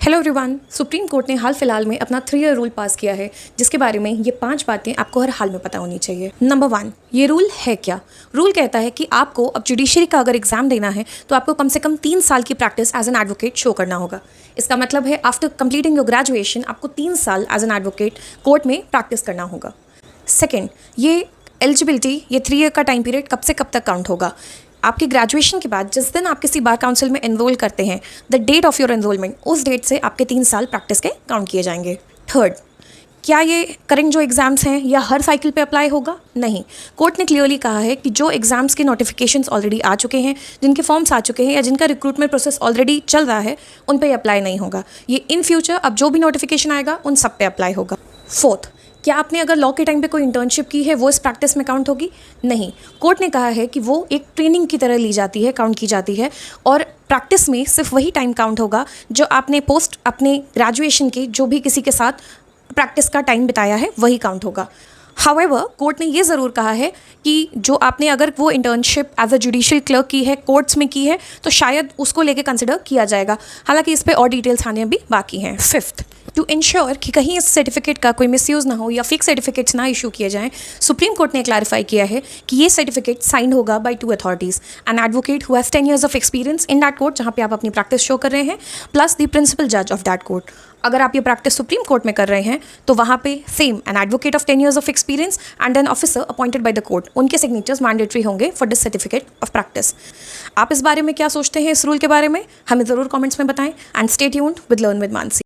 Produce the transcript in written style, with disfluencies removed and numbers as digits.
Hello everyone, supreme court ने हाल फिलहाल में अपना 3 ईयर रूल पास किया है, जिसके बारे में ये 5 बातें आपको हर हाल में पता होनी चाहिए। नंबर 1, ये रूल है क्या? रूल कहता है कि आपको अब जुडिशरी का अगर एग्जाम देना है तो आपको कम से कम 3 साल की practice as an advocate show करना होगा। इसका मतलब है आफ्टर कंप्लीटिंग योर ग्रेजुएशन आपको 3 साल एज एन एडवोकेट कोर्ट में प्रैक्टिस करना होगा। सेकेंड, ये एलिजिबिलिटी, ये 3 ईयर का टाइम पीरियड कब से कब तक काउंट होगा? आपकी ग्रेजुएशन के बाद जिस दिन आप किसी बार काउंसिल में एनरोल करते हैं, the date of your enrolment, उस डेट से आपके 3 साल प्रैक्टिस के काउंट किए जाएंगे। थर्ड, क्या ये करंट जो एग्ज़ाम्स हैं या हर साइकिल पे अप्लाई होगा? नहीं। कोर्ट ने क्लियरली कहा है कि जो एग्ज़ाम्स के नोटिफिकेशंस ऑलरेडी आ चुके हैं, जिनके फॉर्म्स आ चुके हैं या जिनका रिक्रूटमेंट प्रोसेस ऑलरेडी चल रहा है, उन पे अप्लाई नहीं होगा। ये इन फ्यूचर अब जो भी नोटिफिकेशन आएगा उन सब पे अप्लाई होगा। फोर्थ, क्या आपने अगर लॉ के टाइम पे कोई इंटर्नशिप की है वो इस प्रैक्टिस में काउंट होगी? नहीं। कोर्ट ने कहा है कि वो एक ट्रेनिंग की तरह ली जाती है, काउंट की जाती है, और प्रैक्टिस में सिर्फ वही टाइम काउंट होगा जो आपने पोस्ट अपने ग्रेजुएशन के जो भी किसी के साथ प्रैक्टिस का टाइम बिताया है वही काउंट होगा। हाउएवर, कोर्ट ने ये ज़रूर कहा है कि जो आपने अगर वो internship as a judicial clerk की है, कोर्ट्स में की है, तो शायद उसको लेके कंसिडर किया जाएगा। हालांकि इस पे और डिटेल्स आने भी बाकी हैं। फिफ्थ, टू इंश्योर कि कहीं इस सर्टिफिकेट का कोई मिसयूज़ ना हो या फेक सर्टिफिकेट्स ना इशू किए जाएं, सुप्रीम कोर्ट ने क्लैरिफाई किया है कि ये सर्टिफिकेट साइन होगा by 2 authorities, an advocate who has 10 years of experience in that court जहाँ पे आप अपनी प्रैक्टिस शो कर रहे हैं, प्लस द प्रिंसिपल जज ऑफ दैट कोर्ट। अगर आप ये प्रैक्टिस सुप्रीम कोर्ट में कर रहे हैं तो वहाँ पे same an advocate of 10 years of experience and an officer appointed by the court, उनके सिग्नेचर्स मैंडेटरी होंगे for this certificate of practice. आप इस बारे में क्या सोचते हैं, इस रूल के बारे में? हमें ज़रूर कमेंट्स में बताएं and stay tuned with learn with Mansi.